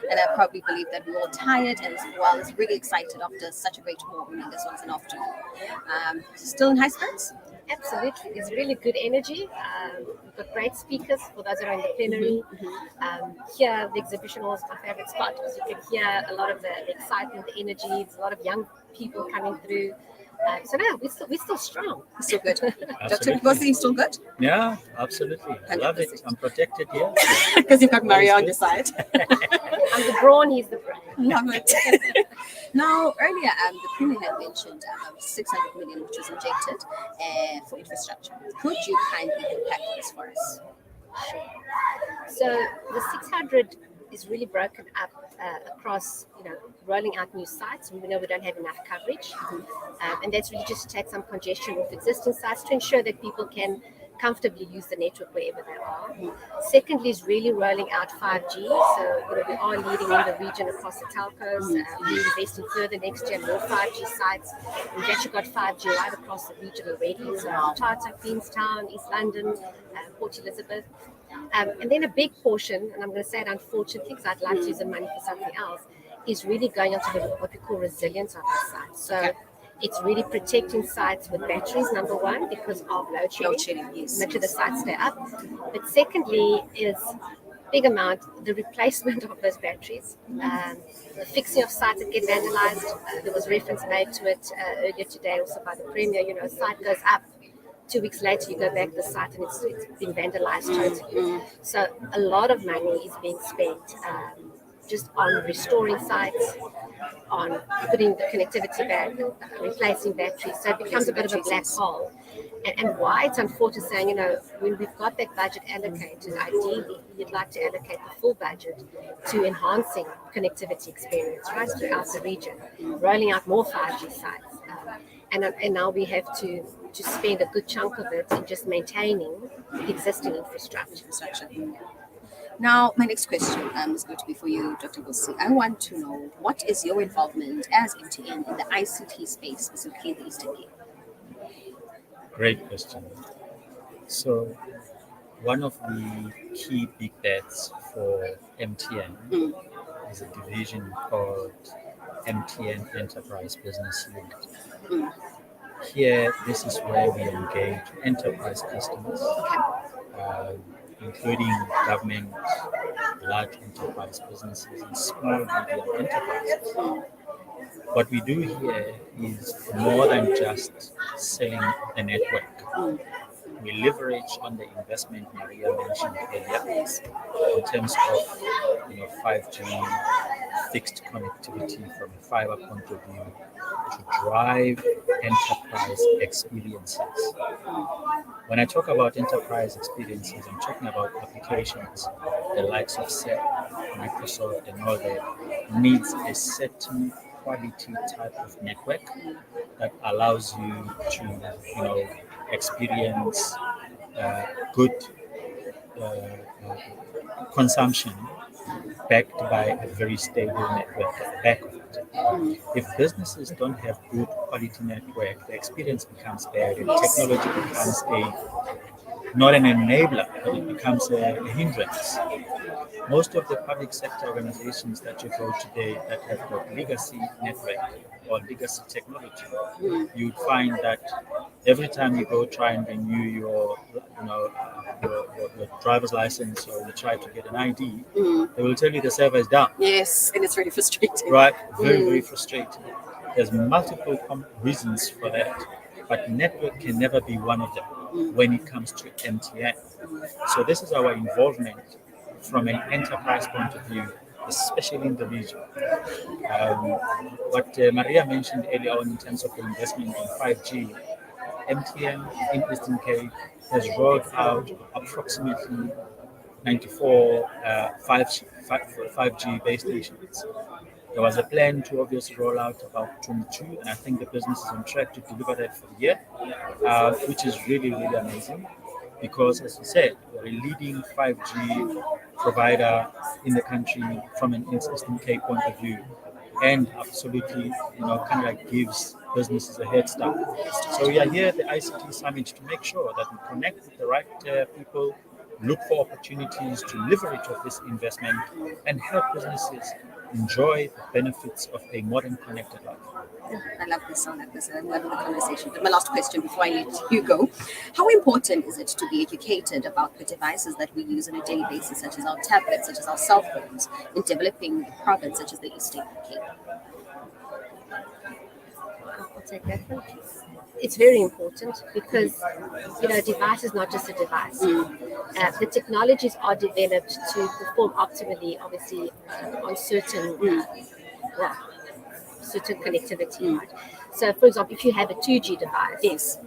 And I probably believe that we're all tired as well as really excited after such a great morning. This one's an afternoon. Still in high spirits? Absolutely. There's really good energy. We've got great speakers for those that are in the plenary. Here, the exhibition hall is my favorite spot because you can hear a lot of the excitement, the energy. There's a lot of young people coming through. So no, we're still strong. Still good. Dr. Nkosi, still good? Yeah, absolutely. I love it. I'm protected here. Because you've got Maria on your side. I'm the brawn, he's the brain. Love it. Now, earlier, the Premier had mentioned 600 million, which was injected for infrastructure. Could you kindly unpack this for us? Sure. So the 600 is really broken up across, rolling out new sites. We know we don't have enough coverage, and that's really just to take some congestion off existing sites to ensure that people can comfortably use the network wherever they are. Secondly is really rolling out 5G. So we are leading in the region across the telcos. We're investing further next year, more 5G sites. We've actually got 5G right across the region already. So Tata, Queenstown, East London, Port Elizabeth. And then a big portion, and I'm going to say it unfortunately because I'd like to use the money for something else, is really going onto what we call resilience of our sites. So it's really protecting sites with batteries, number one, because of load shedding. Much of the sites stay up. But secondly is big amount, the replacement of those batteries, the fixing of sites that get vandalized. There was reference made to it earlier today also by the Premier. A site goes up, 2 weeks later, you go back to the site and it's been vandalized totally. So a lot of money is being spent just on restoring sites, on putting the connectivity back, replacing batteries. So it becomes a bit of a black hole. And why it's unfortunate saying, when we've got that budget allocated, ideally, you'd like to allocate the full budget to enhancing connectivity experience right throughout the region, rolling out more 5G sites. And now we have to spend a good chunk of it in just maintaining the existing infrastructure. Now, my next question is going to be for you, Dr. Nkosi. I want to know, what is your involvement as MTN in the ICT space, specifically in the Eastern Cape? Great question. So, one of the key big bets for MTN is a division called MTN Enterprise Business Unit. Here, this is where we engage enterprise customers, including government, large enterprise businesses, and small medium enterprises. What we do here is more than just selling a network. We leverage on the investment Maria mentioned earlier in terms of 5G fixed connectivity from a fiber point of view to drive enterprise experiences. When I talk about enterprise experiences, I'm talking about applications the likes of Microsoft and all that needs a certain quality type of network that allows you to experience good consumption backed by a very stable network at the back of it. If businesses don't have good quality network, the experience becomes bad and technology becomes not an enabler, but it becomes a hindrance. Most of the public sector organizations that you go today that have got legacy network or legacy technology, you'd find that every time you go try and renew your driver's license or you try to get an ID, they will tell you the server is down. Yes, and it's really frustrating. Right, very, very frustrating. There's multiple reasons for that, but network can never be one of them when it comes to MTN. So this is our involvement from an enterprise point of view, especially in the region. What Maria mentioned earlier on in terms of the investment in 5G, MTN in Eastern Cape has rolled out approximately 94 5G base stations. There was a plan to obviously roll out about 22, and I think the business is on track to deliver that for the year, which is really, really amazing. Because, as you said, we're a leading 5G provider in the country from an Eastern Cape point of view, and absolutely, kind of like gives businesses a head start. So we are here at the ICT Summit to make sure that we connect with the right people look for opportunities to leverage of this investment and help businesses enjoy the benefits of a modern connected life. I love this. I like this. I'm loving the conversation. But my last question before I let you go: how important is it to be educated about the devices that we use on a daily basis, such as our tablets, such as our cell phones, in developing a province such as the Eastern Cape? I'll take that one. It's very important because a device is not just a device. The technologies are developed to perform optimally, obviously, on certain connectivity. Right? So, for example, if you have a 2G device, Yes.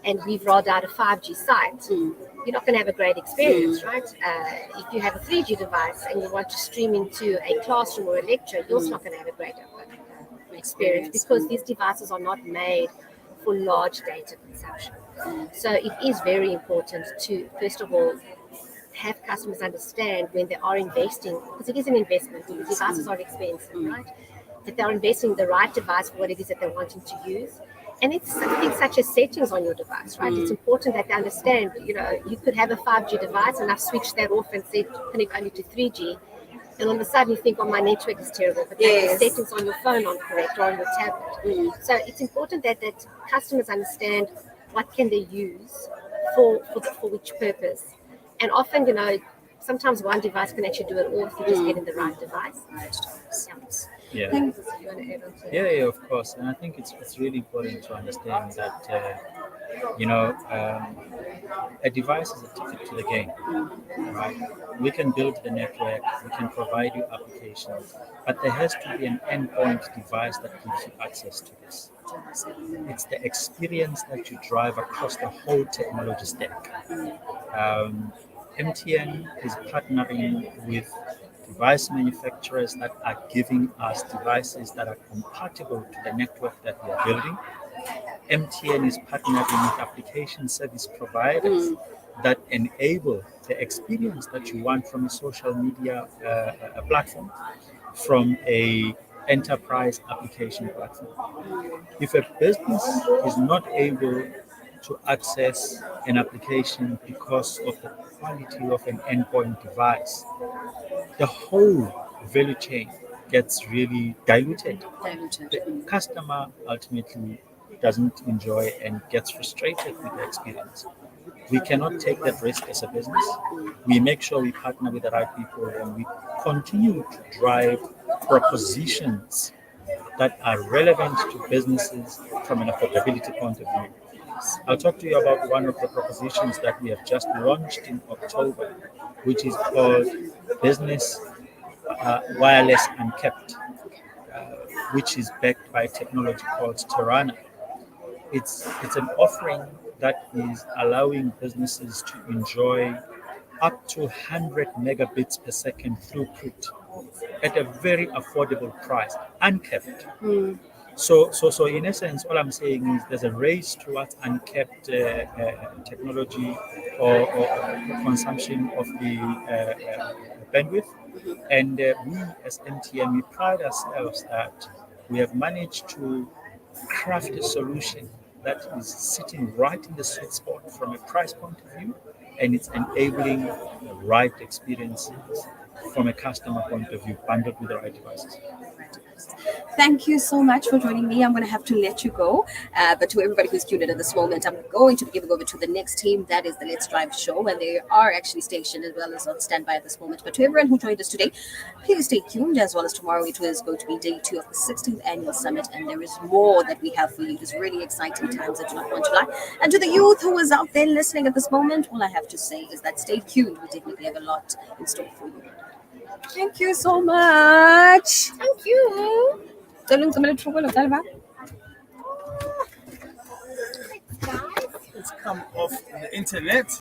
and we've rolled out a 5G site, you're not going to have a great experience, right? If you have a 3G device and you want to stream into a classroom or a lecture, you're also not going to have a great experience because these devices are not made for large data consumption. So it is very important to, first of all, have customers understand when they are investing, because it is an investment, the devices are expensive, right? That they're investing in the right device for what it is that they're wanting to use. And it's things such as settings on your device, right? It's important that they understand, you could have a 5G device and I've switched that off and said connect only to 3G. And all of a sudden you think, my network is terrible, but the settings on your phone aren't correct or on your tablet. So it's important that customers understand what can they use for which purpose. And often, sometimes one device can actually do it all if you just get in the right device. Yeah. You want to add on to that? Yeah, of course. And I think it's really important to understand that, a device is a ticket to the game, right? We can build the network, we can provide you applications, but there has to be an endpoint device that gives you access to this. It's the experience that you drive across the whole technology stack. MTN is partnering with device manufacturers that are giving us devices that are compatible to the network that we are building. MTN is partnering with application service providers that enable the experience that you want from a social media platform, from a enterprise application platform. If a business is not able to access an application because of the quality of an endpoint device, the whole value chain gets really diluted. The customer ultimately doesn't enjoy and gets frustrated with the experience. We cannot take that risk as a business. We make sure we partner with the right people and we continue to drive propositions that are relevant to businesses from an affordability point of view. I'll talk to you about one of the propositions that we have just launched in October, which is called Business Wireless Unkept, which is backed by technology called Tirana. It's an offering that is allowing businesses to enjoy up to 100 megabits per second throughput at a very affordable price, uncapped. So in essence, all I'm saying is there's a race towards uncapped technology or consumption of the bandwidth. And we as MTN, we pride ourselves that we have managed to craft a solution that is sitting right in the sweet spot from a price point of view, and it's enabling the right experiences from a customer point of view, bundled with the right devices. Thank you so much for joining me. I'm going to have to let you go. But to everybody who's tuned in at this moment, I'm going to be giving over to the next team. That is the Let's Drive show. And they are actually stationed as well as on standby at this moment. But to everyone who joined us today, please stay tuned. As well as tomorrow, it is going to be day 2 of the 16th annual summit. And there is more that we have for you. It is really exciting times. I do not want to lie. And to the youth who is out there listening at this moment, all I have to say is that stay tuned. We definitely have a lot in store for you. Thank you so much. Thank you. It's It's come off the internet.